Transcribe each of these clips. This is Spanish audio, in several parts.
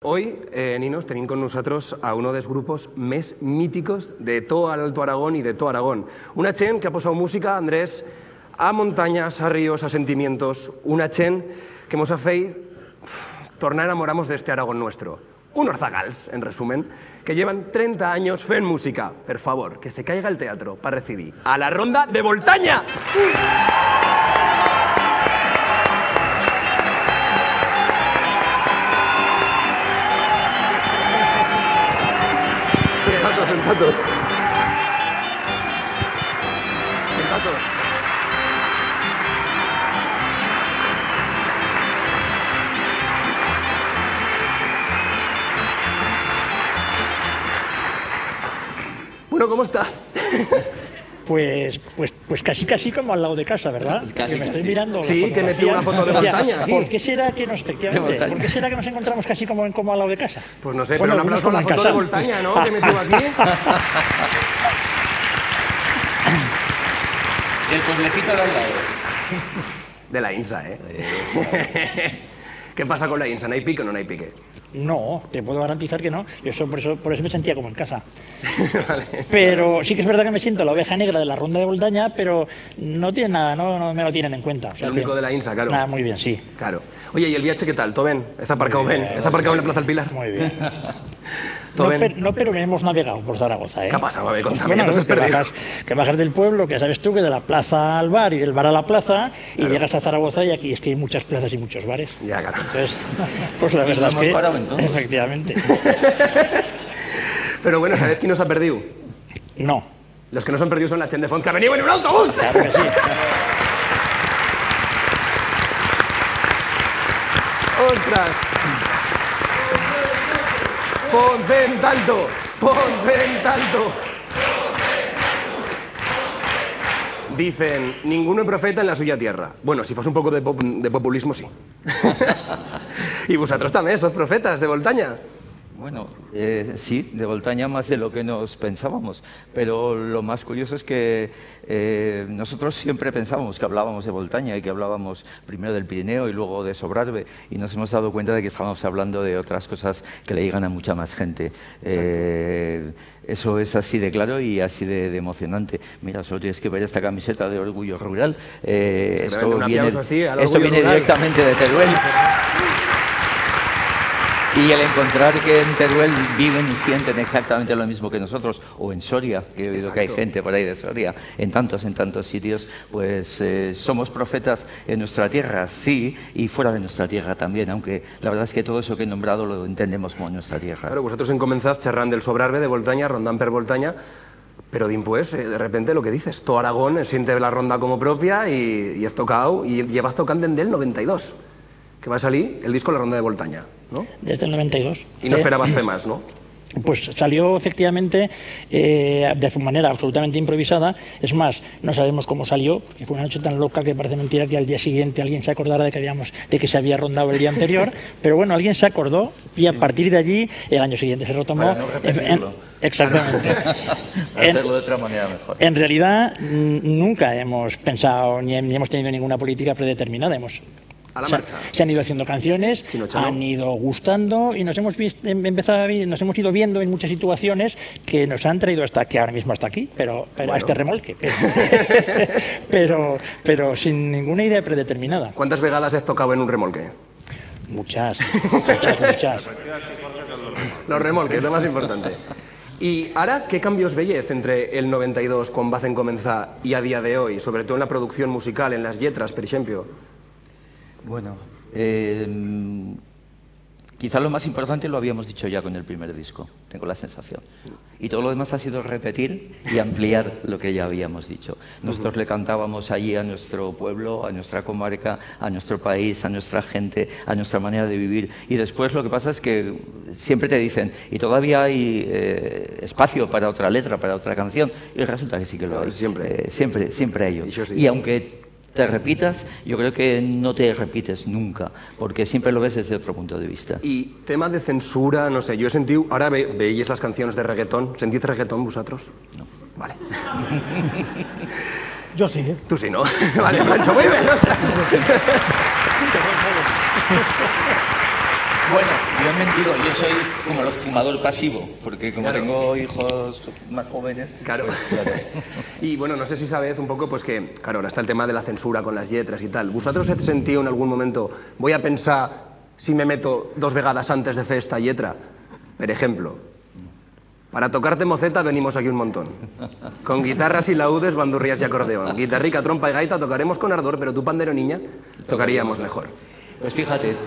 Hoy, ninos, tenim con nosaltres a un dels grupos més míticos de tot l'Alto Aragón i de tot Aragón. Una gent que ha posat música, Andrés, a montañas, a ríos, a sentimientos. Una gent que nos ha fet tornar a enamorarnos de este Aragón nuestro. Unos zagals, en resumen, que llevan 30 años fent música. Per favor, que se caiga el teatro para recibir a la Ronda de Voltaña. Sentados. Bueno, ¿cómo está? Pues casi como al lado de casa, ¿verdad? Casi, que me estoy mirando. Sí, que metió una foto de Voltaña aquí. ¿Por qué será que efectivamente, ¿por qué será que nos encontramos casi como al lado de casa? Pues no sé, bueno, pero un aplauso con la foto de Voltaña, ¿no? Que metió aquí. El pueblecito de al lado. De la INSA, ¿eh? ¿Qué pasa con la INSA? ¿No hay pique o no hay pique? No, te puedo garantizar que no. Por eso me sentía como en casa. Vale. Pero sí que es verdad que me siento la oveja negra de la Ronda de Voltaña, pero no tiene nada, no me lo tienen en cuenta. O sea, el único de la INSA, claro. Nada, muy bien, sí. Claro. Oye, ¿y el viaje qué tal? ¿Todo bien? ¿Está aparcado bien? ¿Está aparcado en la Plaza del Pilar? Muy bien. No, pero hemos navegado por Zaragoza, ¿eh? ¿Qué pasa? A ver, contame, bueno, no se que bajas del pueblo, que sabes tú, que de la plaza al bar y del bar a la plaza, y claro, llegas a Zaragoza y aquí es que hay muchas plazas y muchos bares. Ya, claro. Entonces, pues la verdad es que... parado, entonces. Efectivamente. Pero bueno, ¿sabes quién nos ha perdido? No. Los que nos han perdido son la gent de Font, que ha venido en un autobús. Claro que sí. ¡Ostras! ¡Ponte en tanto! ¡Ponte en tanto! Dicen, ninguno es profeta en la suya tierra. Bueno, si fas un poco de populismo, sí. ¿Y vosotros también sois profetas de Voltaña? Bueno, sí, de Voltaña más de lo que nos pensábamos, pero lo más curioso es que nosotros siempre pensábamos que hablábamos de Voltaña y que hablábamos primero del Pirineo y luego de Sobrarbe, y nos hemos dado cuenta de que estábamos hablando de otras cosas que le llegan a mucha más gente. Eso es así de claro y así de emocionante. Mira, solo tienes que ver esta camiseta de Orgullo Rural. Esto viene directamente de Teruel. Y el encontrar que en Teruel viven y sienten exactamente lo mismo que nosotros, o en Soria, que he oído que hay gente por ahí de Soria, en tantos sitios, pues somos profetas en nuestra tierra, sí, y fuera de nuestra tierra también, aunque la verdad es que todo eso que he nombrado lo entendemos como nuestra tierra. Claro, vosotros en comenzad charrán del Sobrarbe, de Voltaña, rondán per Voltaña, pero pues, de repente lo que dices, todo Aragón siente la ronda como propia y has tocado, y llevas tocando desde el 92, que va a salir el disco La Ronda de Voltaña, ¿no? Desde el 92. Y no esperabas hacer más, ¿no? Pues salió efectivamente de manera absolutamente improvisada. Es más, no sabemos cómo salió, porque fue una noche tan loca que parece mentira que al día siguiente alguien se acordara de que se había rondado el día anterior. Pero bueno, alguien se acordó y a partir de allí el año siguiente se retomó. Para no repetirlo. Exactamente. Hacerlo de otra manera mejor. En realidad nunca hemos pensado ni hemos tenido ninguna política predeterminada. Se han ido haciendo canciones, han ido gustando y nos hemos ido viendo en muchas situaciones que nos han traído que ahora mismo hasta aquí, pero bueno, a este remolque. pero sin ninguna idea predeterminada. ¿Cuántas vegadas has tocado en un remolque? Muchas. Los remolques, lo más importante. I ara, què canvis veies entre el 92, quan vas començar, i a dia de hoy, sobretot en la producció musical, en les lletres, per exemple? Bueno, quizá lo más importante lo habíamos dicho ya con el primer disco, tengo la sensación. Y todo lo demás ha sido repetir y ampliar lo que ya habíamos dicho. Nosotros le cantábamos allí a nuestro pueblo, a nuestra comarca, a nuestro país, a nuestra gente, a nuestra manera de vivir. Y después lo que pasa es que siempre te dicen, y todavía hay espacio para otra letra, para otra canción, y resulta que sí que lo hay. Siempre hay. Y aunque te repitas, yo creo que no te repites nunca, porque siempre lo ves desde otro punto de vista. Y tema de censura, no sé, yo he sentido, ahora veis las canciones de reggaetón, ¿sentís reggaetón vosotros? No. Vale. Yo sí, ¿eh? Tú sí, ¿no? Vale, Pancho, muy bien. Bueno, yo he mentido, yo soy como el fumador pasivo, porque como tengo hijos más jóvenes... Claro. Pues, claro. Y bueno, no sé si sabéis un poco, pues que, claro, ahora está el tema de la censura con las letras y tal. ¿Vosotros he sentido en algún momento, voy a pensar si me meto 2 vegadas antes de fer esta lletra? Per ejemplo, para tocarte moceta venimos aquí un montón. Con guitarras y laúdes, bandurrias y acordeón. Guitarrica, trompa y gaita tocaremos con ardor, pero tu pandero, niña, tocaríamos mejor. Pues fíjate,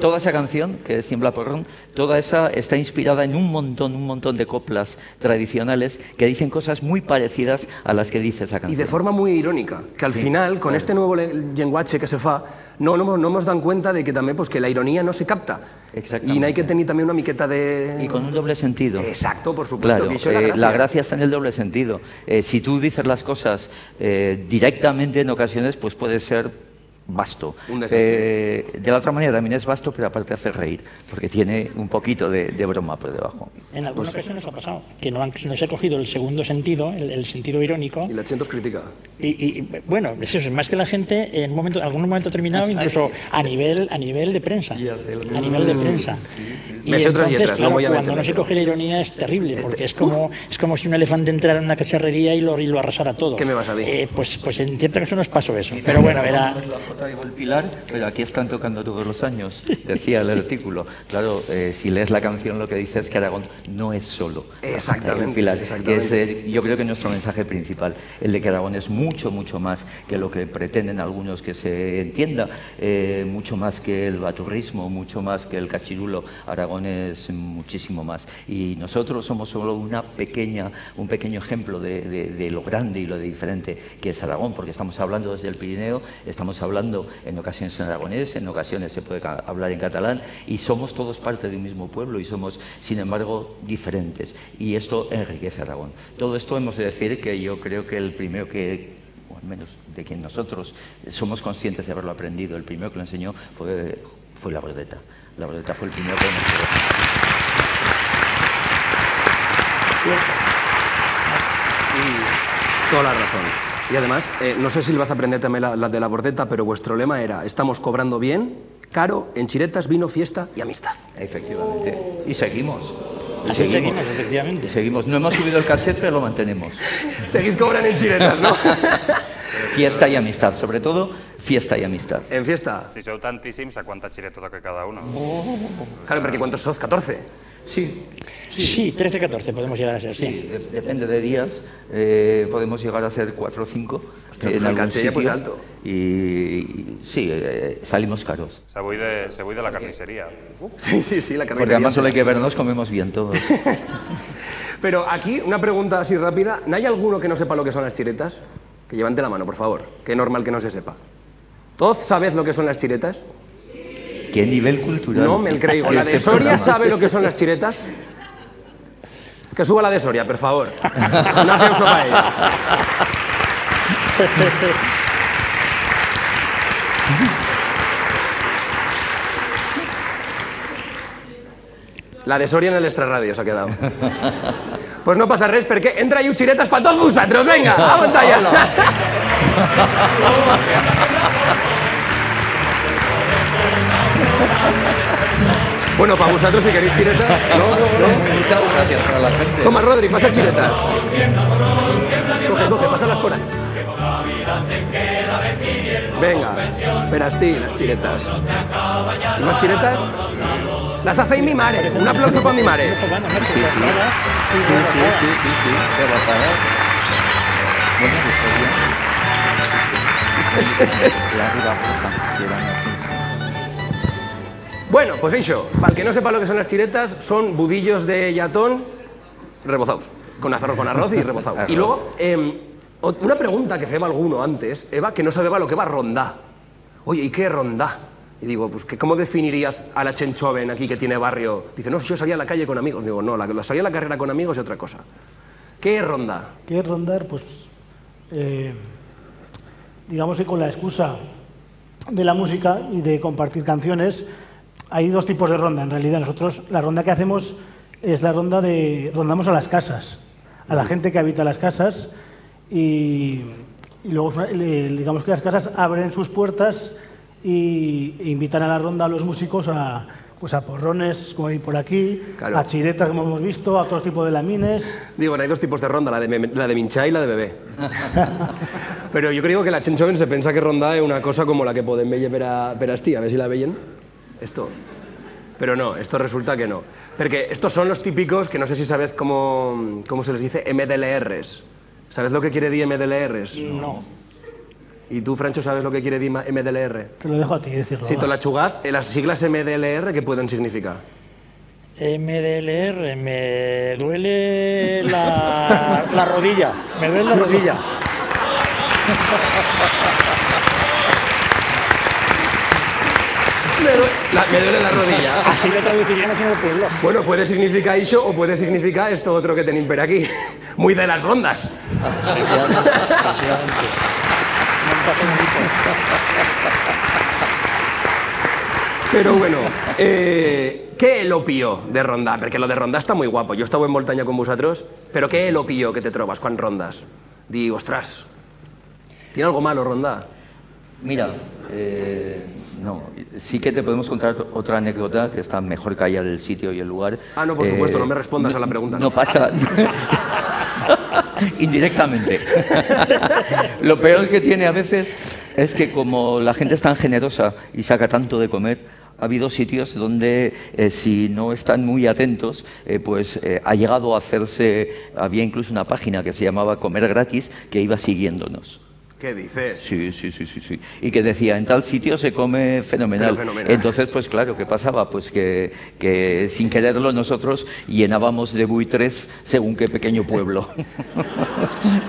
toda esa canción, que es Tiembla Porrón, toda esa está inspirada en un montón de coplas tradicionales que dicen cosas muy parecidas a las que dice esa canción. Y de forma muy irónica, que al final, con este nuevo lenguaje que se fa, no nos dan cuenta de que también pues, que la ironía no se capta. Exactamente. Y hay que tener también una miqueta de... Y con un doble sentido. Exacto, por supuesto. Claro, la gracia está en el doble sentido. Si tú dices las cosas directamente en ocasiones, pues puede ser vasto. De la otra manera también es vasto, pero aparte hace reír, porque tiene un poquito de broma por debajo. En alguna ocasión nos ha pasado que no se ha cogido el segundo sentido, el sentido irónico. Y la gente os critica. Y bueno, es eso, es más que la gente en algún momento determinado, incluso a nivel de prensa. A nivel de prensa. Y entonces, claro, cuando no se coge la ironía es terrible, porque es como si un elefante entrara en una cacharrería y lo arrasara todo. ¿Qué me vas a decir? Pues en cierta ocasión nos pasó eso. Pero bueno, era... Digo el Pilar, pero aquí están tocando todos los años, decía el artículo. Claro, si lees la canción lo que dice es que Aragón no es solo exactamente, el Pilar, que es yo creo que nuestro mensaje principal, el de que Aragón es mucho más que lo que pretenden algunos que se entienda, mucho más que el baturrismo, mucho más que el cachirulo. Aragón es muchísimo más. Y nosotros somos solo un pequeño ejemplo de lo grande y lo diferente que es Aragón, porque estamos hablando desde el Pirineo, estamos hablando en ocasiones en aragonés, en ocasiones se puede hablar en catalán, y somos todos parte de un mismo pueblo y somos, sin embargo, diferentes. Y esto enriquece a Aragón. Todo esto hemos de decir que yo creo que el primero que, o al menos de quien nosotros somos conscientes de haberlo aprendido, el primero que lo enseñó fue la Bordeta. La Bordeta fue el primero que lo enseñó. Y toda la razón. Y además, no sé si le vas a aprender también la de la Bordeta, pero vuestro lema era: estamos cobrando bien, caro, en chiretas, vino, fiesta y amistad. Efectivamente. Y seguimos. Seguimos, efectivamente. Y seguimos. No hemos subido el cachet, pero lo mantenemos. Seguid cobrando en chiretas, ¿no? Fiesta y amistad, sobre todo fiesta y amistad. En fiesta. Si sou tantíssims, a quanta xireta toca cada uno? Claro, porque ¿cuántos sos? ¿14? Sí, 13, 14 podemos llegar a ser, sí. Depende de días, podemos llegar a ser 4 o 5 en algún sitio. Pues alto. Y sí, salimos caros. Se voy de la carnicería. Sí, la carnicería. Porque además solo hay que vernos, comemos bien todos. Pero aquí, una pregunta así rápida. ¿No hay alguno que no sepa lo que son las chiretas? Que levante la mano, por favor. Que es normal que no se sepa. ¿Todos sabéis lo que son las chiretas? ¿Qué nivel cultural? No me el creo. ¿La de Soria sabe lo que son las chiretas? Que suba la de Soria, por favor. Un aplauso para ella. La de Soria en el extrarradio se ha quedado. Pues no pasa res, perquè entra i xiretes per tots vosaltres. Venga, a pantalla. Bueno, para vosotros si queréis chiretas. No. Muchas gracias para la gente. Toma, Rodri, pasa chiretas. Coge, pásalas por ahí. Venga, verás ti, las chiretas. ¿Y más chiretas? Las hace mi madre. Un aplauso para mi madre. Sí. Bueno, pues eso, para el que no sepa lo que son las chiretas, son budillos de llatón rebozados, con arroz y rebozados. Y luego, una pregunta que feba alguno antes, Eva, que no sabía lo que va a rondar. Oye, ¿y qué es rondar? Y digo, pues, ¿cómo definirías a la chen joven aquí que tiene barrio? Dice, no, yo salía a la calle con amigos. Digo, no, la salía a la carrera con amigos y otra cosa. ¿Qué es rondar? ¿Qué es rondar? Pues, digamos que con la excusa de la música y de compartir canciones, hay dos tipos de ronda. En realidad, nosotros la ronda que hacemos es la ronda rondamos a las casas, a la gente que habita las casas, y luego digamos que las casas abren sus puertas e invitan a la ronda a los músicos a pues a porrones, como hay por aquí, claro, a chiretas, como hemos visto, a otro tipo de lamines. Digo, hay dos tipos de ronda, la de minxar y la de bebé. Però jo crec que la gent joven se pensa que ronda és una cosa com la que podem veure per a esti, a veure si la veien. Esto. Pero no, esto resulta que no. Porque estos son los típicos, que no sé si sabes cómo se les dice, MDLRs. ¿Sabes lo que quiere decir MDLRs? No. ¿Y tú, Francho, sabes lo que quiere decir MDLR? Te lo dejo a ti decirlo. Sí, Tolachugaz, las siglas MDLR, ¿qué pueden significar? MDLR, me duele la rodilla. Me duele la rodilla. Me duele la rodilla. Así lo traduciríamos en el pueblo. Bueno, puede significar eso o puede significar esto otro que tenéis por aquí. Muy de las rondas. Efectivamente. Pero bueno, què és el pitjor de rondar? Perquè lo de rondar està muy guapo. Jo he estado en muntanya con vosotros, però què és el pitjor que te trobes quan rondas? Dic, ostras, ¿tiene algo malo rondar? Mira, no, sí que te podemos contar otra anécdota que está mejor callada del sitio y el lugar. Ah, no, por supuesto, no me respondas a la pregunta. No pasa. Indirectamente. Lo peor que tiene a veces es que como la gente es tan generosa y saca tanto de comer, ha habido sitios donde si no están muy atentos, ha llegado a hacerse, había incluso una página que se llamaba Comer Gratis que iba siguiéndonos. ¿Qué dices? Sí. Y que decía, en tal sitio se come fenomenal. Entonces, pues claro, ¿qué pasaba? Pues que sin quererlo nosotros llenábamos de buitres según qué pequeño pueblo.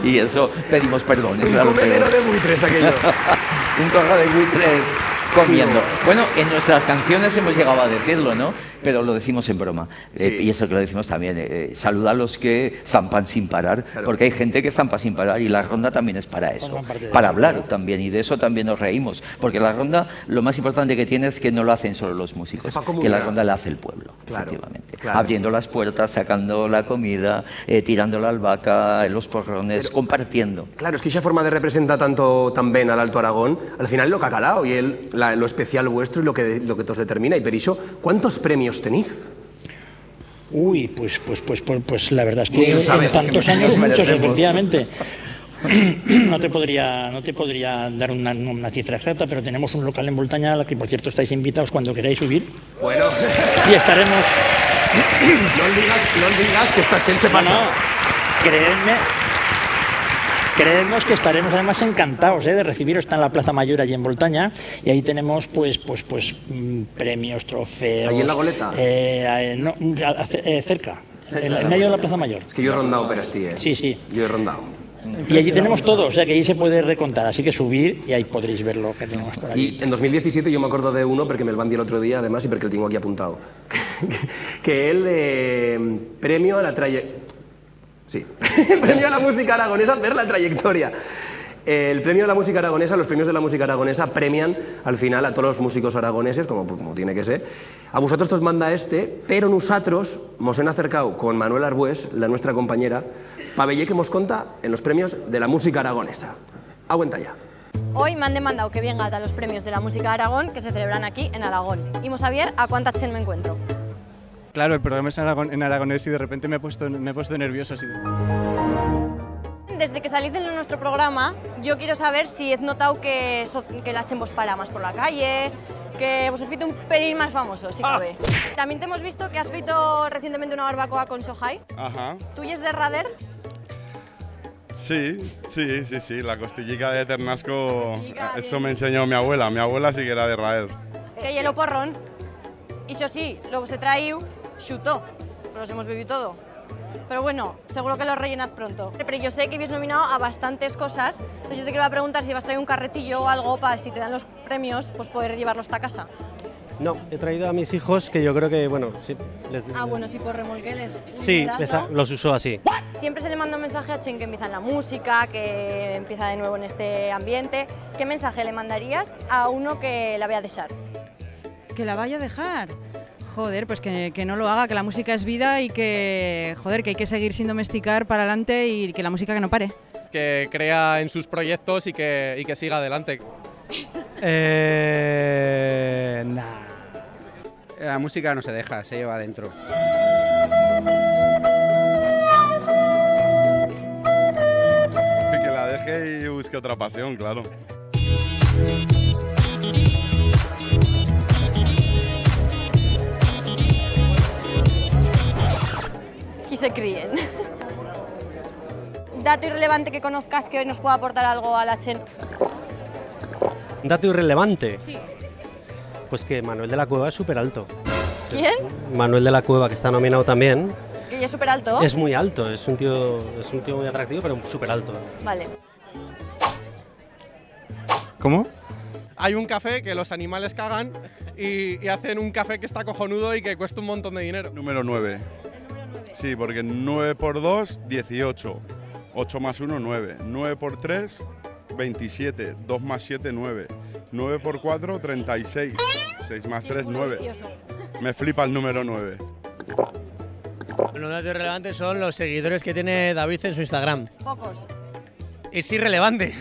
Y eso pedimos perdón. Un comedero de buitres aquello. Un corral de buitres comiendo. Bueno, en nuestras canciones hemos llegado a decirlo, ¿no? Pero lo decimos en broma. Sí. Y eso que lo decimos también. Salud a los que zampan sin parar, claro, porque hay gente que zampa sin parar y la ronda también es para eso. Para hablar también, y de eso también nos reímos. Porque la ronda, lo más importante que tiene es que no lo hacen solo los músicos, que la ronda la hace el pueblo, claro, efectivamente. Claro. Abriendo las puertas, sacando la comida, tirando la albahaca, los porrones, pero, compartiendo. Claro, es que esa forma de representar tanto también al Alto Aragón, al final lo que ha calado y lo especial vuestro y lo que os determina. Y por eso, ¿cuántos premios tenéis? Uy, pues la verdad es que en tantos años muchos, efectivamente. No te podría dar una cifra exacta, pero tenemos un local en Voltaña al que, por cierto, estáis invitados cuando queráis subir. Bueno. Y estaremos... No digas que esta gente se pasa. No, creednos que estaremos además encantados de recibiros. Está en la Plaza Mayor allí en Voltaña y ahí tenemos premios, trofeos. ¿Ahí en la goleta? Cerca, en medio de la Plaza Mayor. Es que yo he rondado per esti, Sí. Yo he rondado. Y allí tenemos todo, o sea que allí se puede recontar, así que subir y ahí podréis ver lo que tenemos por allí. Y en 2017 yo me acuerdo de uno, porque me el van a decir el otro día además y porque lo tengo aquí apuntado, que el premio a la trayectoria... Sí, premio a la música aragonesa, ver la trayectoria. El premio a la música aragonesa, los premios de la música aragonesa premian al final a todos los músicos aragoneses, como tiene que ser. A vosotros os manda pero nosotros nos han acercado con Manuel Arbués, la nuestra compañera, para ver que nos conta en los premios de la música aragonesa. Aguanta ya. Hoy me han demandado que venga a los premios de la música de Aragón que se celebran aquí en Aragón. Y vamos a ver a cuánta chen me encuentro. Claro, el programa es en aragonés y de repente me he puesto nervioso así. Desde que salís de nuestro programa, yo quiero saber si has notado que la chen vos para más por la calle, que vos has feito un pelín más famoso, si cabe. También te hemos visto que has feito recientemente una barbacoa con Sohai. Ajá. ¿Tú y es de Rader? Sí, la costillica de Ternasco, eso me enseñó mi abuela sí que era de Rader. Que hielo porrón. Y eso sí, luego se traíu xuto, los hemos bebido todo. Pero bueno, seguro que los rellenad pronto. Pero yo sé que habéis nominado a bastantes cosas, entonces yo te quiero preguntar si vas a traer un carretillo o algo para si te dan los premios, pues poder llevarlos a casa. No, he traído a mis hijos que yo creo que, bueno, sí. Bueno, tipo remolqueles. Sí, ¿no? los uso así. Siempre se le manda un mensaje a Chen que empieza en la música, que empieza de nuevo en este ambiente. ¿Qué mensaje le mandarías a uno que la vaya a dejar? ¿Que la vaya a dejar? Joder, pues que no lo haga, que la música es vida y que, joder, que hay que seguir sin domesticar para adelante y que la música que no pare. Que crea en sus proyectos y que siga adelante. la música no se deja, se lleva adentro. Que la deje y busque otra pasión, claro. Aquí se críen. Dato irrelevante que conozcas que hoy nos pueda aportar algo a la Chen. ¿Un dato irrelevante? Sí. Pues que Manuel de la Cueva es súper alto. ¿Quién? Manuel de la Cueva, que está nominado también. Que ya es súper alto. Es muy alto, es un tío muy atractivo, pero súper alto. Vale. ¿Cómo? Hay un café que los animales cagan y hacen un café que está cojonudo y que cuesta un montón de dinero. Número 9. Sí, porque 9 por 2, 18. 8 más 1, 9. 9 por 3, 27. 2 más 7, 9. 9 por 4, 36. 6 más 3, 9. Me flipa el número 9. Los datos irrelevantes son los seguidores que tiene David en su Instagram. Pocos. Es irrelevante.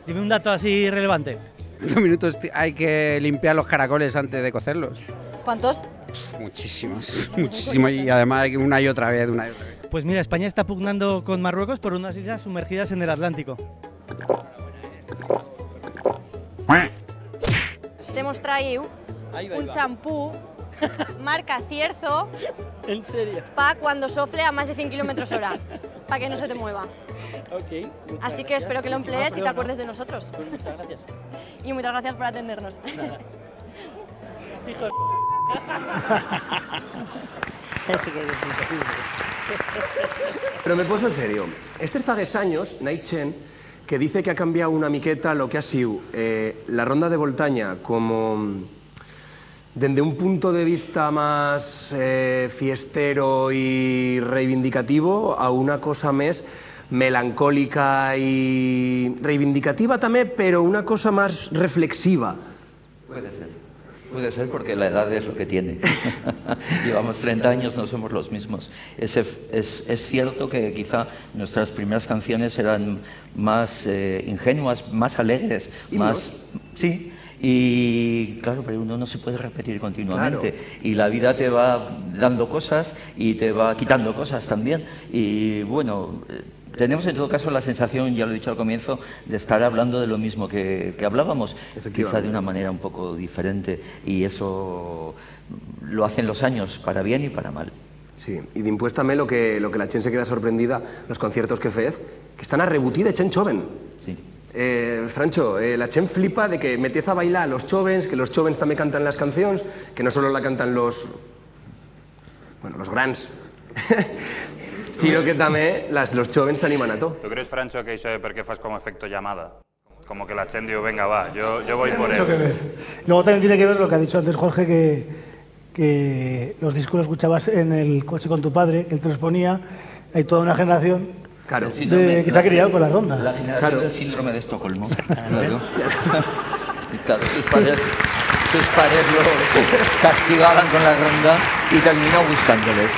Dime un dato así relevante. En 2 minutos hay que limpiar los caracoles antes de cocerlos. ¿Cuántos? Muchísimos, muchísimos. Y además hay una y otra vez, una y otra vez. Pues mira, España está pugnando con Marruecos por unas islas sumergidas en el Atlántico. Te hemos traído un champú marca Cierzo. ¿En serio? Para cuando sofle a más de 100 km/h. Para que no se te mueva. Ok. Así que espero que lo emplees y te acuerdes de nosotros. Pues muchas gracias. Y muchas gracias por atendernos. Hijo Pero me poso en serio. Estos fagues años, Nait Chen, que dice que ha cambiado una miqueta lo que ha sido la ronda de Voltaña como desde un punto de vista más fiestero y reivindicativo a una cosa más melancólica y reivindicativa también, pero una cosa más reflexiva. Puede ser porque la edad es lo que tiene. Llevamos 30 años, no somos los mismos. Es cierto que quizá nuestras primeras canciones eran más ingenuas, más alegres, más... Sí, y claro, pero uno no se puede repetir continuamente. Claro. Y la vida te va dando cosas y te va quitando cosas también. Y bueno... Tenemos en todo caso la sensación, ya lo he dicho al comienzo, de estar hablando de lo mismo que hablábamos, quizá de una manera un poco diferente, y eso lo hacen los años, para bien y para mal. Sí, y dimpués també lo que la Chen se queda sorprendida, los conciertos que fez, que están a rebutí de Chen Choven. Sí. Francho, la Chen flipa de que metés a bailar a los chovens, que los chovens també cantan las canciones, que no solo la cantan los grans, sino que també los jóvenes s'animan a tot. ¿Tú crees, Francho, que eso de per qué fas como efecto llamada? Como que la Chen digo, venga, va, yo voy por él. Mucho que ver. Luego también tiene que ver lo que ha dicho antes Jorge, que los discos los escuchabas en el coche con tu padre, que él te los ponía. Hay toda una generación que se ha criado con la ronda. La generación del síndrome de Estocolmo. Claro. Claro, sus padres lo castigaban con la ronda y terminó gustándoles.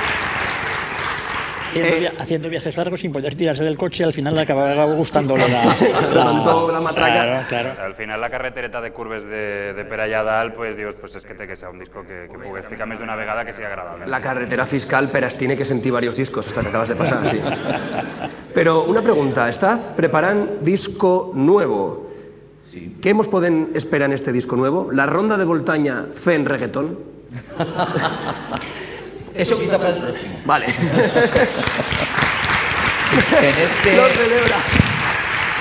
Haciendo viajes largos sin poder tirarse del coche, al final le acababa gustándole la matraca. Claro. Al final la carretereta de curves de Perallà Dalt, pues dius, pues es que sea un disco que pugues ficar més d'una vegada que sea agradable. La carretera fiscal, Peras tiene que sentir varios discos hasta que acabas de pasar, sí. Pero una pregunta, ¿estás preparando disco nuevo? Sí. ¿Qué hemos poden esperar en este disco nuevo? ¿La ronda de Voltaña fe en reggaetón? Eso quizá para el próximo. Vale.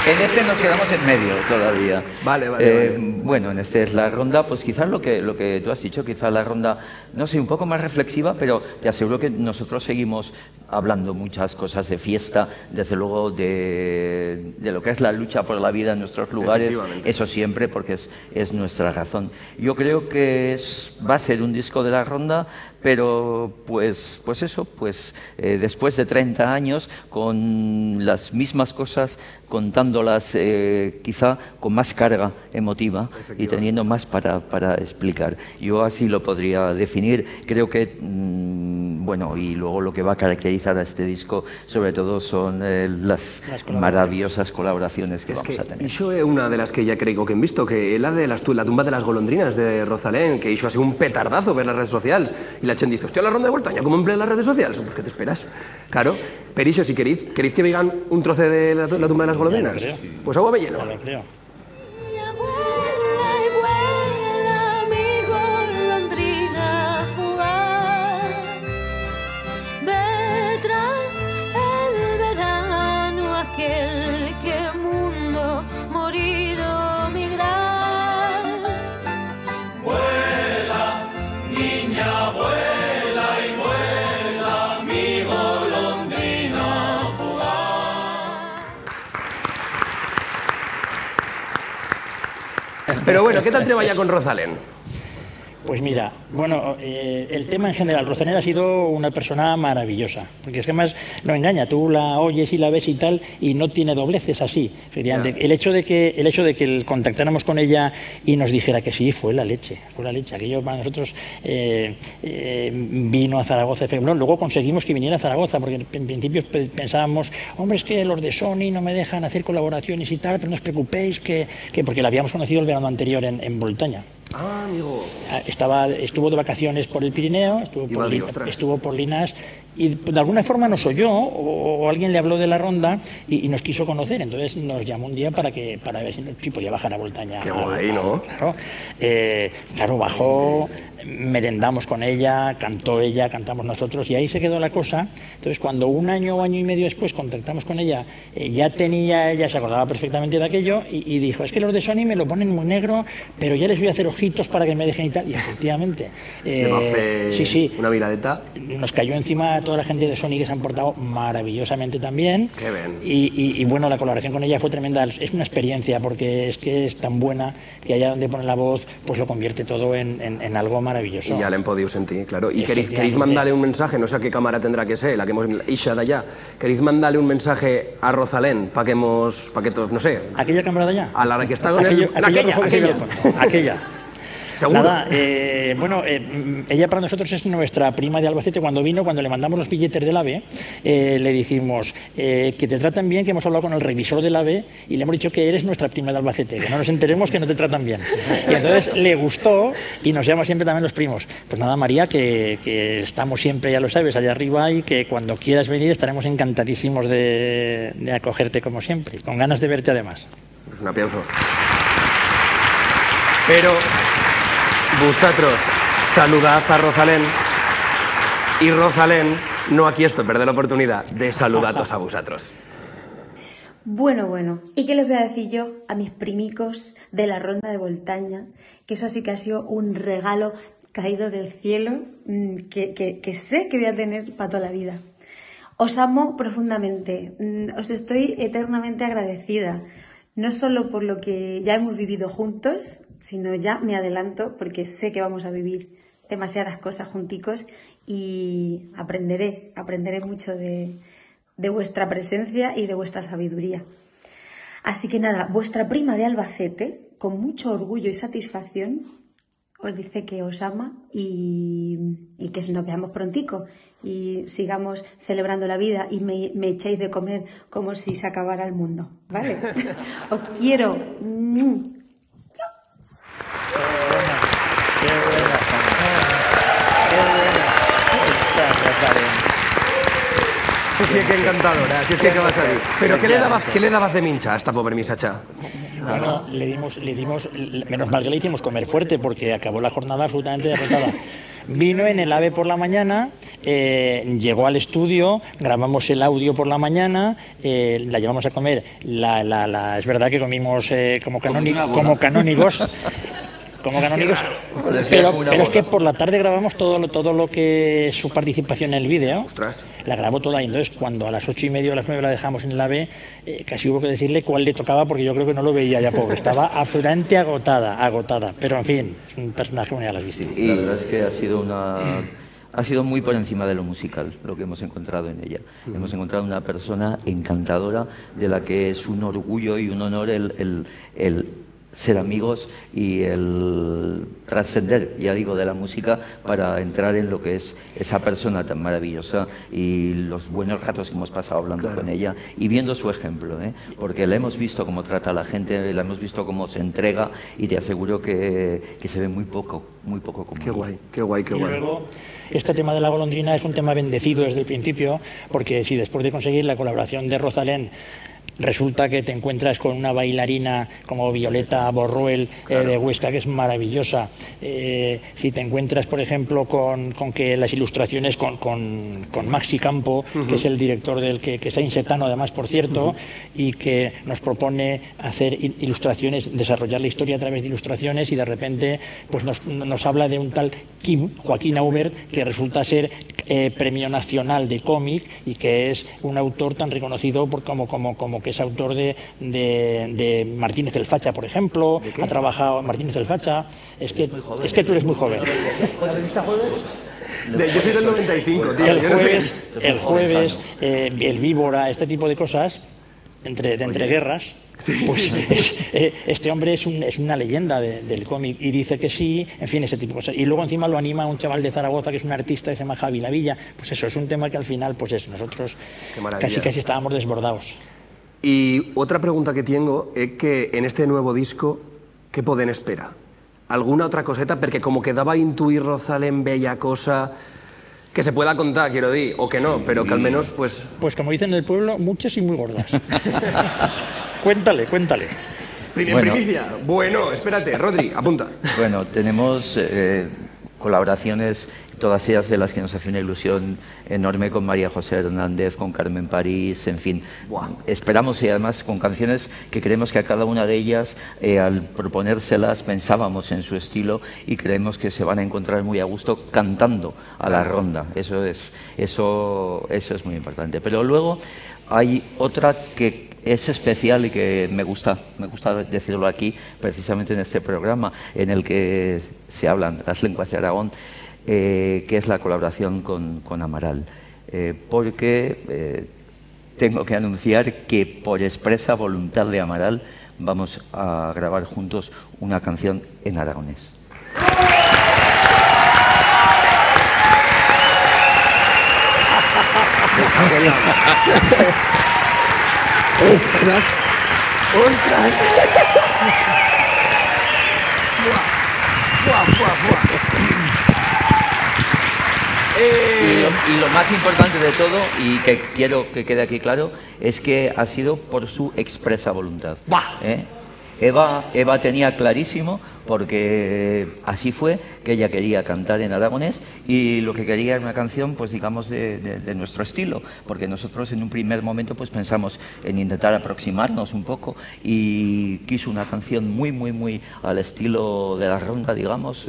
En este nos quedamos en medio todavía. Vale. Bueno, en este es la ronda, pues quizás lo que tú has dicho, quizás la ronda, no sé, un poco más reflexiva, pero te aseguro que nosotros seguimos hablando muchas cosas de fiesta, desde luego de lo que es la lucha por la vida en nuestros lugares, eso siempre, porque es nuestra razón. Yo creo que va a ser un disco de la ronda, pero pues después de 30 años, con las mismas cosas, contándolas quizá con más carga emotiva y teniendo más para explicar. Yo así lo podría definir. Creo que bueno, y luego lo que va a caracterizar a este disco, sobre todo, son las maravillosas colaboraciones que vamos a tener. Això és una de las que ya creo que hem visto, que es la de la tumba de las golondrinas de Rosalén, que hizo así un petardazo ver las redes sociales, y la gente dice, hostia, la ronda de Voltaña, ¿cómo emplea las redes sociales? Pues, ¿qué te esperas? Claro, pero eso, si queréis que vean un trozo de la tumba de las golondrinas, pues agua me lleno. Ya lo creo. Pero bueno, ¿qué tal treballa con Rosalén? Pues mira, bueno, el tema en general, Rosalén ha sido una persona maravillosa, porque es que además no engaña, tú la oyes y la ves y tal, y no tiene dobleces así. El hecho de que contactáramos con ella y nos dijera que sí, fue la leche. Aquello para nosotros vino a Zaragoza, luego conseguimos que viniera a Zaragoza, porque en principio pensábamos, hombre, es que los de Sony no me dejan hacer colaboraciones y tal, pero no os preocupéis, porque la habíamos conocido el verano anterior en Voltaña. Ah, amigo. Estuvo de vacaciones por el Pirineo, estuvo por Linas, y de alguna forma nos oyó o alguien le habló de la ronda y nos quiso conocer. Entonces nos llamó un día para ver si podía bajar a Voltaña. Qué guay, ¿no? Claro, bajó, merendamos con ella, cantó ella, cantamos nosotros, y ahí se quedó la cosa. Entonces cuando un año o año y medio después contactamos con ella, ella se acordaba perfectamente de aquello y dijo, es que los de Sony me lo ponen muy negro, pero ya les voy a hacer ojitos para que me dejen y tal. Y efectivamente, sí, una miradeta. Nos cayó encima toda la gente de Sony, que se han portado maravillosamente también. Qué bien. Y bueno, la colaboración con ella fue tremenda. Es una experiencia, porque es que es tan buena que allá donde pone la voz, pues lo convierte todo en algo maravilloso. Y ya le han podido sentir, claro. Y queréis mandarle un mensaje, no sé a qué cámara tendrá que ser, la que hemos hecho de allá. ¿Queréis mandarle un mensaje a Rosalén para que no sé? ¿Aquella cámara de allá? A la que está con aquella. ¿Seguro? Nada, ella para nosotros es nuestra prima de Albacete. Cuando le mandamos los billetes del AVE, le dijimos que te tratan bien, que hemos hablado con el revisor del AVE y le hemos dicho que eres nuestra prima de Albacete, que no nos enteremos que no te tratan bien. Y entonces le gustó y nos llama siempre también los primos. Pues nada, María, que estamos siempre, ya lo sabes, allá arriba, y que cuando quieras venir estaremos encantadísimos de acogerte como siempre, con ganas de verte además. Pues un aplauso. Pero vosotros saludad a Rosalén y Rosalén no aquí esto, perder la oportunidad de saludaros a vosotros. Bueno, ¿y qué les voy a decir yo a mis primicos de la ronda de Voltaña? Que eso sí que ha sido un regalo caído del cielo que sé que voy a tener para toda la vida. Os amo profundamente, os estoy eternamente agradecida, no solo por lo que ya hemos vivido juntos, sino ya me adelanto porque sé que vamos a vivir demasiadas cosas junticos y aprenderé mucho de vuestra presencia y de vuestra sabiduría. Así que nada, vuestra prima de Albacete, con mucho orgullo y satisfacción, os dice que os ama y que nos veamos prontico y sigamos celebrando la vida y me echéis de comer como si se acabara el mundo, ¿vale? Os quiero. Sí, que encantadora, así es que vas a decir. Pero ¿qué le dabas de mincha a esta pobre misacha? Bueno, le dimos, menos mal que le hicimos comer fuerte, porque acabó la jornada absolutamente derrotada. Vino en el AVE por la mañana, llegó al estudio, grabamos el audio por la mañana, la llevamos a comer. Es verdad que comimos como canónigos. Pero es que por la tarde grabamos todo lo que es su participación en el vídeo. Ostras. La grabó toda, y entonces cuando a las 8:30 o a las 9 la dejamos en el AVE, casi hubo que decirle cuál le tocaba, porque yo creo que no lo veía ya, pobre. Estaba absolutamente agotada. Pero en fin, es un personaje muy a las vistas. La verdad es que ha sido muy por encima de lo musical lo que hemos encontrado en ella. Hemos encontrado una persona encantadora, de la que es un orgullo y un honor el ser amigos y el trascender, ya digo, de la música para entrar en lo que es esa persona tan maravillosa y los buenos ratos que hemos pasado hablando con ella y viendo su ejemplo, porque la hemos visto cómo trata a la gente, la hemos visto cómo se entrega y te aseguro que se ve muy poco como Qué guay, qué guay, qué guay. Y luego, este tema de la golondrina es un tema bendecido desde el principio, porque si después de conseguir la colaboración de Rosalén resulta que te encuentras con una bailarina como Violeta Borruel de Huesca, que es maravillosa. Si te encuentras, por ejemplo, con que las ilustraciones con Maxi Campo, que es el director del que está insetano, además, por cierto, y que nos propone hacer ilustraciones, desarrollar la historia a través de ilustraciones, y de repente pues nos habla de un tal Joaquín Aubert, que resulta ser Premio Nacional de Cómic y que es un autor tan reconocido como que es autor de Martínez el Facha, por ejemplo. Ha trabajado Martínez el Facha. Es que tú eres muy joven. ¿La revista Jueves? Yo soy del 95, tío. El Jueves, el Víbora, este tipo de cosas, entre guerras. Pues este hombre es una leyenda del cómic y dice que sí, en fin, ese tipo de cosas. Y luego encima lo anima un chaval de Zaragoza que es un artista que se llama Javi Lavilla. Pues eso, es un tema que al final, pues eso, nosotros casi estábamos desbordados. Y otra pregunta que tengo es que en este nuevo disco, ¿qué pueden esperar? ¿Alguna otra coseta? Porque como quedaba a intuir Rosalén bella cosa que se pueda contar, quiero decir, o que no, pero que al menos pues... Pues como dicen en el pueblo, muchas y muy gordas. Cuéntale. Primicia. Bueno, espérate, Rodri, apunta. Bueno, tenemos colaboraciones, todas ellas de las que nos hace una ilusión enorme, con María José Hernández, con Carmen París, en fin. Esperamos, y además con canciones que creemos que a cada una de ellas, al proponérselas, pensábamos en su estilo y creemos que se van a encontrar muy a gusto cantando a la ronda. Eso es muy importante. Pero luego hay otra que es especial y que me gusta decirlo aquí, precisamente en este programa, en el que se hablan las lenguas de Aragón, que es la colaboración con Amaral. Porque tengo que anunciar que por expresa voluntad de Amaral vamos a grabar juntos una canción en aragonés. ¡Ostras! Y lo más importante de todo, y que quiero que quede aquí claro, es que ha sido por su expresa voluntad. Eva tenía clarísimo, porque así fue, que ella quería cantar en aragonés y lo que quería era una canción, pues digamos, de nuestro estilo, porque nosotros en un primer momento pues pensamos en intentar aproximarnos un poco y quiso una canción muy al estilo de la ronda, digamos,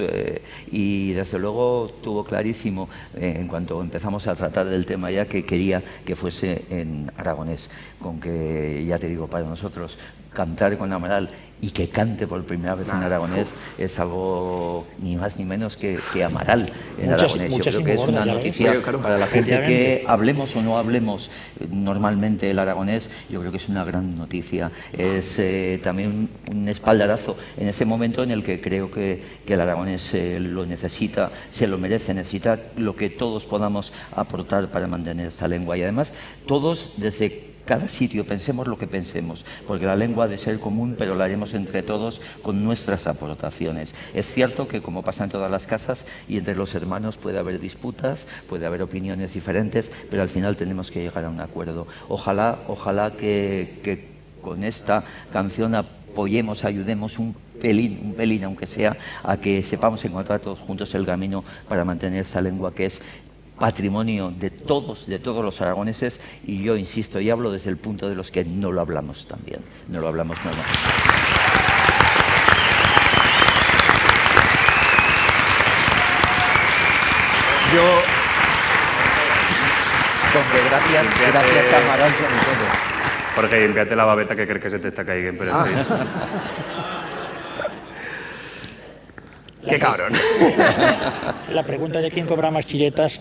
y desde luego tuvo clarísimo, en cuanto empezamos a tratar del tema ya, que quería que fuese en aragonés, con que, ya te digo, para nosotros cantar con Amaral y que cante por primera vez en aragonés es algo ni más ni menos que Amaral en aragonés. Yo creo que es una noticia para la gente que hablemos o no hablemos normalmente el aragonés. Yo creo que es una gran noticia. Es también un espaldarazo en ese momento en el que creo que el aragonés lo necesita, se lo merece, necesita lo que todos podamos aportar para mantener esta lengua. Y además todos, desde cada sitio, pensemos lo que pensemos, porque la lengua ha de ser común, pero la haremos entre todos con nuestras aportaciones. Es cierto que, como pasa en todas las casas y entre los hermanos, puede haber disputas, puede haber opiniones diferentes, pero al final tenemos que llegar a un acuerdo. Ojalá que con esta canción apoyemos, ayudemos un pelín, aunque sea, a que sepamos encontrar todos juntos el camino para mantener esta lengua que es patrimonio de todos los aragoneses, y yo insisto y hablo desde el punto de los que no lo hablamos también, no lo hablamos normalmente. Gracias a Amaral sobre todo. Jorge, limpiate la babeta, que crees que se te está cayendo. Qué cabrón. La pregunta de quién cobra más chiretas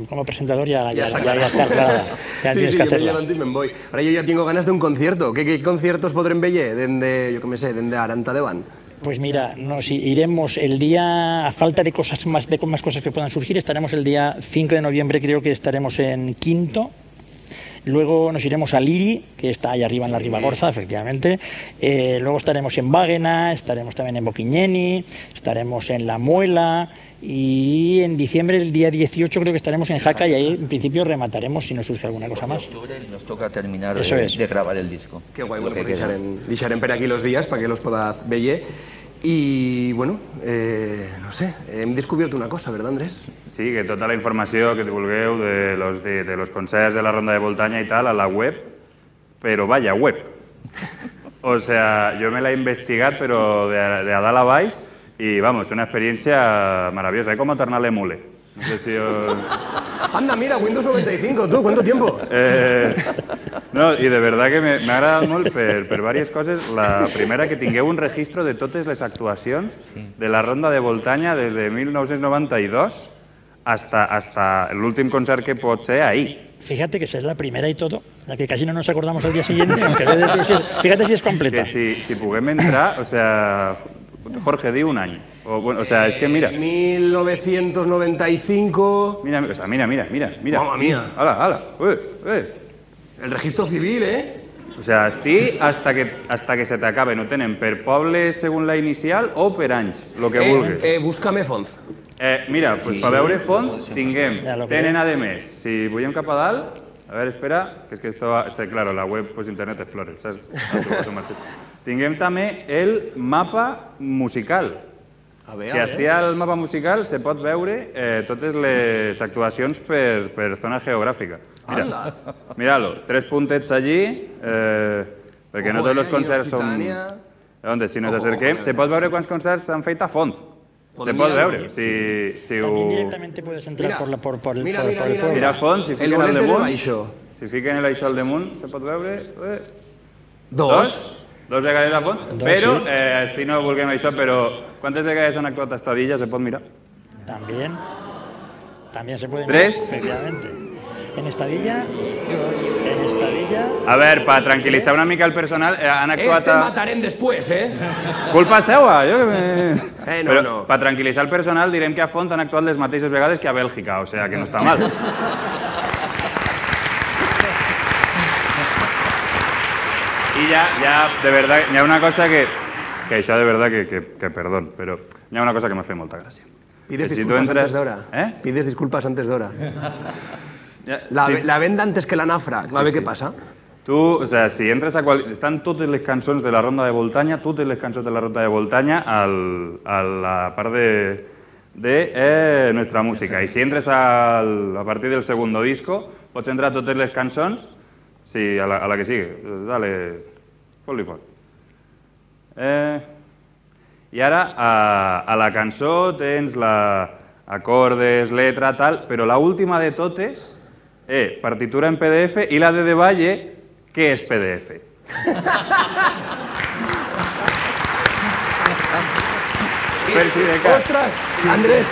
como presentador ya está aclarada. Ya tienes que hacerla. Ahora yo ya tengo ganas de un concierto. ¿Qué conciertos podrem veure? Yo qué sé, de Aranta de Van. Pues mira, nos iremos el día, a falta de más cosas que puedan surgir, estaremos el día 5 de noviembre, creo que estaremos en Quinto. Luego nos iremos a Liri, que está ahí arriba en la Ribagorza, efectivamente. Luego estaremos en Báguena, estaremos también en Boquiñeni, estaremos en La Muela y en diciembre, el día 18, creo que estaremos en Jaca y ahí en principio remataremos si nos surge alguna cosa más. En octubre nos toca terminar de grabar el disco. Qué guay, bueno, pues deixarem per aquí los días para que los podás veure. Y bueno, no sé, hem descubierto una cosa, ¿verdad, Andrés? Sí, que tota la informació que vulgueu de los concerts de la Ronda de Voltanya y tal a la web, pero vaya web. O sea, yo me la he investigado, pero de a dalt a baix, y vamos, una experiencia maravillosa. Es como tornar l'emule. No sé si os... Anda, mira, Windows 95, tú, ¿cuánto tiempo? No, i de verdad que m'ha agradat molt per diverses coses. La primera, que tingueu un registro de totes les actuacions de la Ronda de Voltanya des de 1992 hasta l'últim concert que pot ser ahí. Fíjate que esa es la primera y todo, la que casi no nos acordamos al día siguiente, aunque fíjate si es completa. Que si puguem entrar, o sea, Jorge, di un any. O sea, es que mira. 1995... Mira, o sea, mira. Mamma mía. Hala. El registro civil, ¿eh? O sea, estic hasta que se t'acabe. No tenen per poble según la inicial o per anys, lo que vulguis. Búscame Fons. Mira, pues per veure Fons tinguem, tenen a més, si pugem cap a dalt, a veure, espera, que és que esto, claro, la web, pues Internet Explorer, saps? Tinguem també el mapa musical. Que estia al mapa musical se pot veure totes les actuacions per zona geogràfica. Mira-lo, 3 puntets allí, perquè no tots els concerts són... Si nos acerquem, se pot veure quants concerts s'han fet a Font. Se pot veure. También directamente puedes entrar por el pueblo. Mira Font, si fiquen al damunt, si fiquen l'això al damunt, se pot veure... 2 vegades a Font, però si no vulguem això, però quantes vegades han actuat a Estadilla, se pot mirar? También se puede 3. Efectivamente. En Estadilla... A ver, para tranquilitzar una mica el personal, han actuat a... matarem després, Culpa seua, jo que me... Però per tranquil·litzar el personal direm que a Font han actuat les mateixes vegades que a Bèlgica, o sea que no està mal. I ja, de verdad, hi ha una cosa que això de verdad que perdón, però hi ha una cosa que m'ha fet molta gràcia. Pides disculpas antes d'hora. Pides disculpas antes d'hora. La venda antes que la nafra. A ver qué pasa. Tu, o sea, si entres a estan totes les cançons de la Ronda de Voltanya, totes les cançons de la Ronda de Voltanya a la part de nuestra música. I si entres a partir del segundo disco, pots entrar a totes les cançons, sí, a la que sigue. Dale, fot-li fort. I ara, a la cançó tens acordes, letra, tal, però l'última de totes, partitura en PDF, i la de Valle, què és PDF? ¡Ostras! Andrés,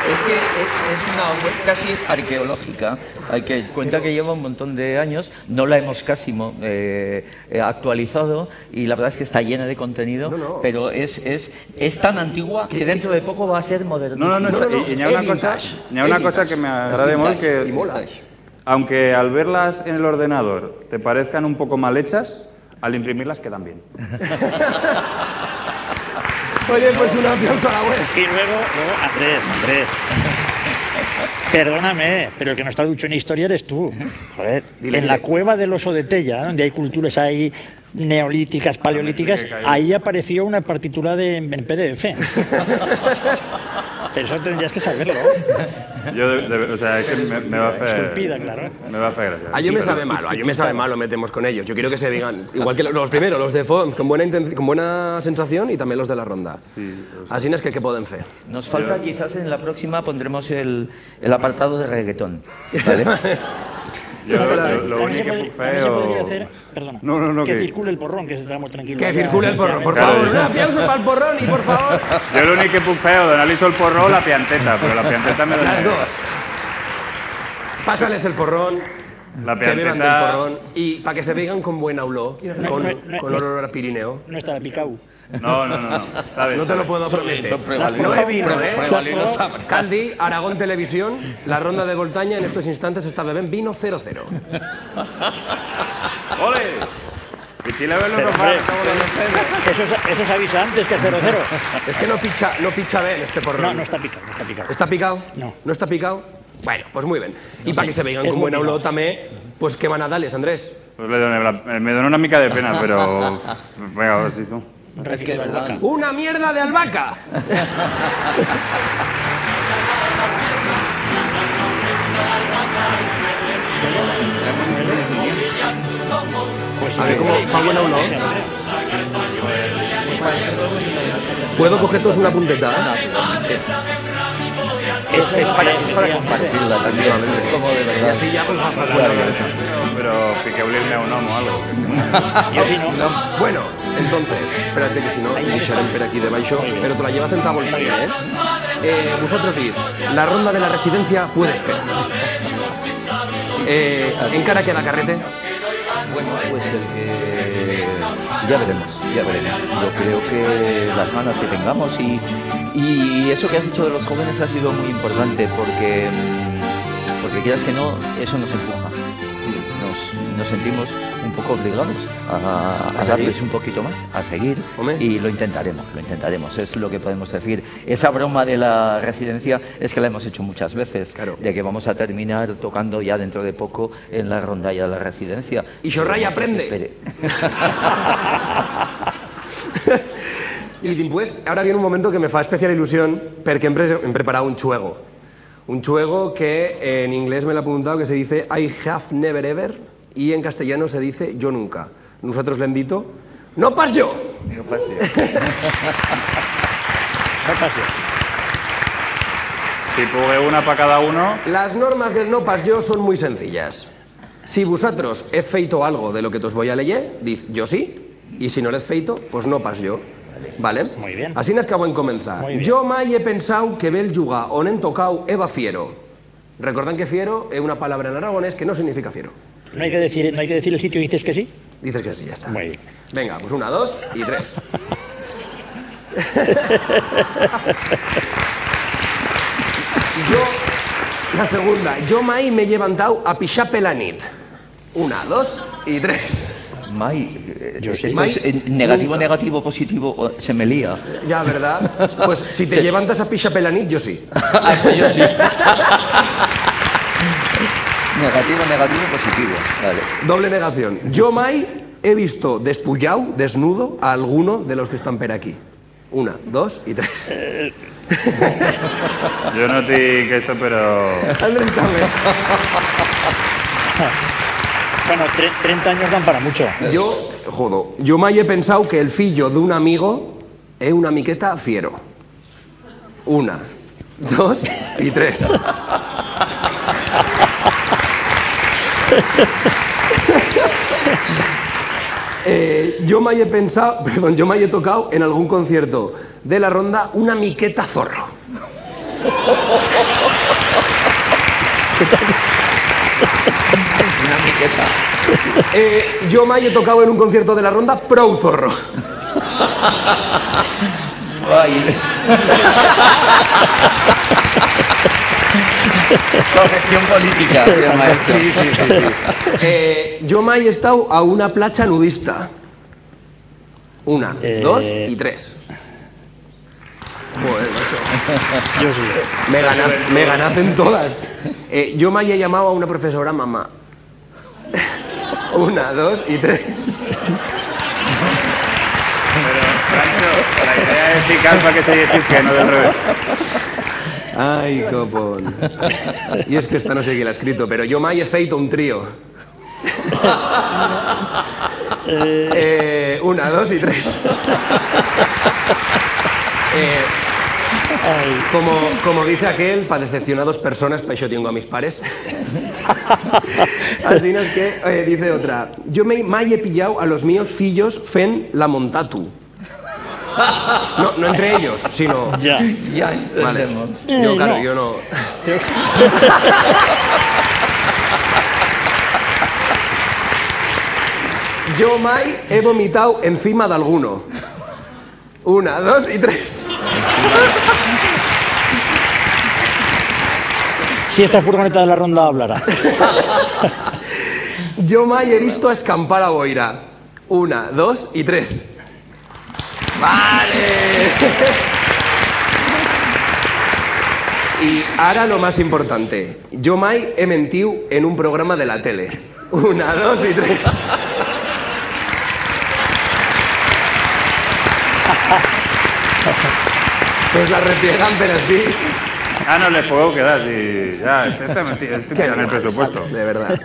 es que es una web casi arqueológica. Hay que cuenta que lleva un montón de años, no la hemos casi actualizado y la verdad es que está llena de contenido, pero es tan antigua que dentro de poco va a ser modernísima. Y hi ha una cosa que me agrada molt, que aunque al verlas en el ordenador te parezcan un poco mal hechas, al imprimirlas quedan bien. Oye, pues un aplauso a la web. Y luego Andrés. Perdóname, pero el que no está ducho en historia eres tú. Joder, en la cueva del Oso de Tella, donde hay culturas ahí neolíticas, paleolíticas, ahí apareció una partitura en PDF. Pero eso tendrías que saberlo. O sea, es que me va a hacer... Esculpida, claro. Me va a hacer gracia. A yo me sabe malo, metemos con ellos. Yo quiero que se digan, igual que los primeros, los de Font, con buena sensación, y también los de la Ronda. Sí, así es que pueden fer. Nos falta, quizás en la próxima pondremos el apartado de reggaetón, ¿vale? Lo único que puc fer o... Perdona, No, que circule el porrón, que estamos tranquilos. Que circule el porrón, por favor. Un aplauso para el porrón y por favor. Jo l'únic que puc fer o donar-li el porró o la pianteta, però la pianteta me dona... Las dos. Pásales el porrón. La que beban del pianteta... porrón y para que se vean con buena olor, con olor a Pirineo. No está picado. No. Está bien. No te lo puedo prometer. No he vino, Caldi, Aragón Televisión, la ronda de Voltaña en estos instantes está bebendo vino 0-0. ¡Ole! Y si le ven los Eso se avisa antes que 0-0. Es que no picha bien este porrón. No está picado. ¿Está picado? No. ¿No está picado? Bueno, pues muy bien. Y para que se vean con buena olor también, pues qué van a darles, Andrés. Pues me dona una mica de pena, pero... Venga, a ver si tú. Es que es verdad. ¡Una mierda de albahaca! A ver cómo va buena olor. ¿Puedo coger todos una punteta? Es para compartirla también. Es como de verdad. Y así ya pues va a pasar. Pero fiqueu-li-ne un home o algo. Yo sí no. Bueno, entonces, espérate que si no, deixarem per aquí debaixo, pero te la llevas en Voltaña, vosotros diz, la ronda de la residencia puede esperar. ¿Encara queda carrete? Bueno, pues ya veremos. Yo creo que las ganas que tengamos y eso que has dicho de los jóvenes ha sido muy importante porque quieras que no, eso nos empuja. Nos sentimos un poco obligados a darles un poquito más, a seguir. Y lo intentaremos, es lo que podemos decir. Esa broma de la residencia es que la hemos hecho muchas veces, de que vamos a terminar tocando ya dentro de poco en la rondalla de la residencia. Y Xorray aprende. Y después, ahora viene un momento que me fa especial ilusión porque hem preparado un chuego. Un chuego que en inglés me lo he apuntado, que se dice I have never ever, y en castellano se dice yo nunca. Nosotros le hem dit no pas yo. No pas yo. Si pugue una para cada uno. Las normas del no pas yo son muy sencillas. Si vosotros he feito algo de lo que os voy a leer, diz yo sí, y si no l'he feito, pues no pas yo. Vale? Muy bien. Así nos acabo en comenzar. Jo mai he pensado que bel jugar on hem tocau Eva Fiero. Recuerdan que fiero es una palabra en aragonés que no significa fiero. No hay que decir el sitio y dices que sí. Dices que sí, ya está. Muy bien. Venga, pues 1, 2 y 3. La segunda. Jo mai m'he llevantado a pixar per la nit. 1, 2 y 3. Esto es negativo, positivo, se me lía. Ya, ¿verdad? Pues si te levantas a pixar per la nit, yo sí. Yo sí. Negativo, positivo. Vale. Doble negación. Yo mai he visto despullado, desnudo, a alguno de los que están por aquí. 1, 2 y 3. Yo no te digo esto, pero... Andrés también. Bueno, 30 años dan para mucho. Yo mai he pensado que el fillo de un amigo es una miqueta fiero. 1, 2 y 3. Yo mai he tocado en algún concierto de la ronda una miqueta zorro. Una miqueta. Yo mai he tocado en un concierto de la ronda prou zorro. Corrección política. Sí. Yo mai he estado a una playa nudista. 1, 2 y 3. Pues yo sí. Me ganacen todas. Yo mai he llamado a una profesora mamá. 1, 2 y 3. Pero, Francho, la idea es picar para que se haya chisque, no del revés. Ay, copón. Y es que esta no sé quién la ha escrito, pero yo mai he feito un trío. 1, 2 y 3. Como dice aquel, para decepcionados personas, para eso tengo a mis pares. Así no es que, dice otra, yo mai he pillado a los míos fillos fen la montatu. No entre ellos, sino... Ya entendemos. Vale. Yo, claro, yo no... Yo mai he vomitado encima de alguno. 1, 2 y 3. Si esta furgoneta de la ronda hablará. Yo mai he visto escampar a boira. 1, 2 y 3. ¡Vale! Y ahora lo más importante. Yo mai he mentido en un programa de la tele. 1, 2 y 3. Pues la repliegan, pero sí. No le puedo quedar, si ya, estoy en el presupuesto. De verdad.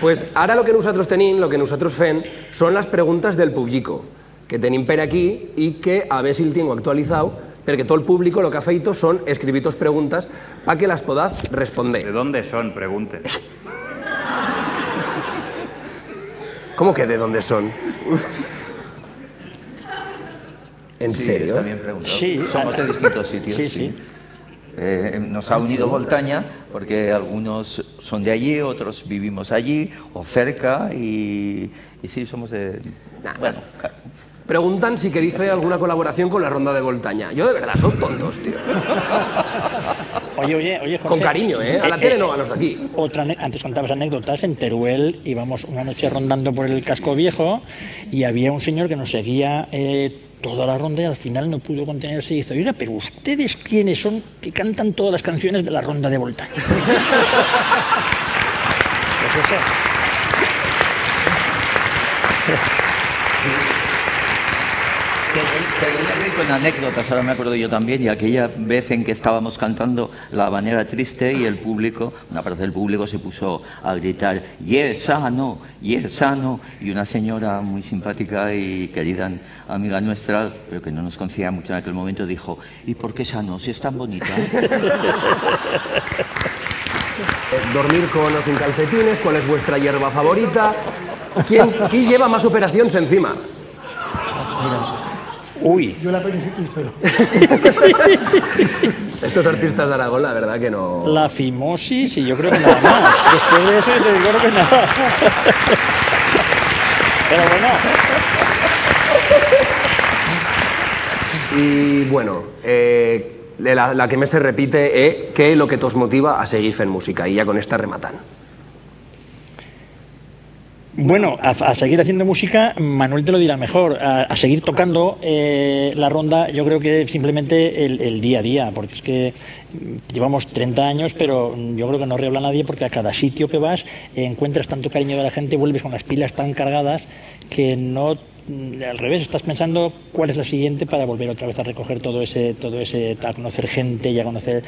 Pues ahora lo que nosotros tenim, lo que nosotros fem, son las preguntas del público, que tenim per aquí y que a ver si el tengo actualizado, porque todo el público lo que ha feito son escribitos preguntas para que las podaz responder. ¿De dónde son? Pregunten. ¿Cómo que de dónde son? ¿En serio? Está bien preguntado. Sí. Somos de distintos sitios. Sí. Nos ha unido Voltaña porque algunos son de allí, otros vivimos allí o cerca y sí, somos de... Bueno, preguntan si queréis hacer alguna colaboración con la Ronda de Voltaña. Yo de verdad, son tontos, tío. Oye, Jorge. Con cariño, ¿eh? A la tele no, a los de aquí. Antes contabas anécdotas. En Teruel íbamos una noche rondando por el casco viejo y había un señor que nos seguía toda la ronda y al final no pudo contenerse y dice, oiga, pero ¿ustedes quiénes son que cantan todas las canciones de la Ronda de Voltaña? Pues eso. Con anécdotas, ahora me acuerdo yo también, y aquella vez en que estábamos cantando La Habanera Triste y el público, una parte del público se puso a gritar sano, y una señora muy simpática y querida amiga nuestra, pero que no nos conocía mucho en aquel momento, dijo, ¿y por qué sano, si es tan bonita? Dormir con o sin calcetines, ¿cuál es vuestra hierba favorita? ¿Quién lleva más operaciones encima? Uy. Yo la apendicitis, pero... Estos artistas de Aragón, la verdad que no... La fimosis y yo creo que nada más. Después de eso, yo creo que nada. Pero bueno. Y bueno, la que me se repite es ¿qué es lo que os motiva a seguir en música? Y ya con esta rematan. Bueno, a seguir haciendo música, Manuel te lo dirá mejor, a seguir tocando la ronda, yo creo que simplemente el día a día, porque es que llevamos 30 años, pero yo creo que no rehabla nadie porque a cada sitio que vas encuentras tanto cariño de la gente, vuelves con las pilas tan cargadas que no... Al revés, estás pensando cuál es la siguiente para volver otra vez a recoger todo ese a conocer gente y a conocer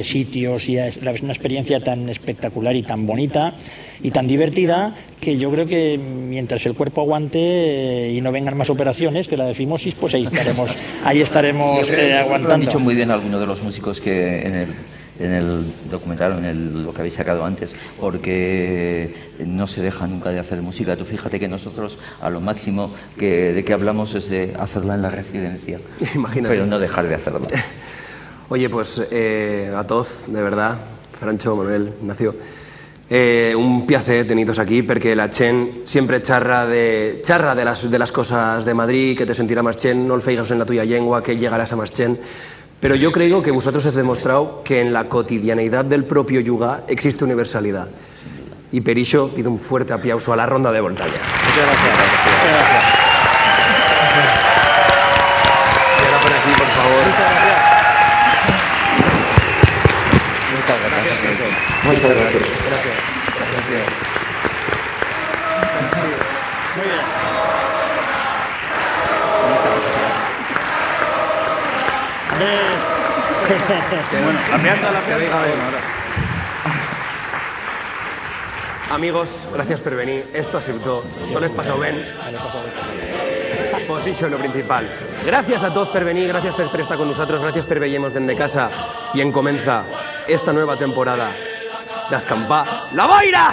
sitios y es una experiencia tan espectacular y tan bonita y tan divertida que yo creo que mientras el cuerpo aguante y no vengan más operaciones que la de fimosis, pues ahí estaremos aguantando. Lo han dicho muy bien algunos de los músicos que en el documental, lo que habéis sacado antes, porque no se deja nunca de hacer música. Tú fíjate que nosotros a lo máximo de que hablamos es de hacerla en la residencia. Imagínate. Pero no dejar de hacerla. Oye, pues a todos, de verdad, Francho, Manuel, Ignacio, un placer tenidos aquí porque la Chen siempre charra de las cosas de Madrid, que te sentirá más Chen, no el feigas en la tuya lengua, que llegarás a más Chen. Pero yo creo que vosotros habéis demostrado que en la cotidianeidad del propio yuga existe universalidad. Y per iso pido un fuerte aplauso a la Ronda de Voltaña. Muchas gracias. Y ahora por aquí, por favor. Muchas gracias. Muchas gracias. Muy bien. Bueno, cambiando la Amigos, gracias por venir. Esto ha sido todo. ¿No les pasó bien? Pues eso es lo principal. Gràcies a tots per venir, gràcies per estar con nosaltres, gràcies per veiem-nos de casa i en comença esta nueva temporada d'Escampar la boira!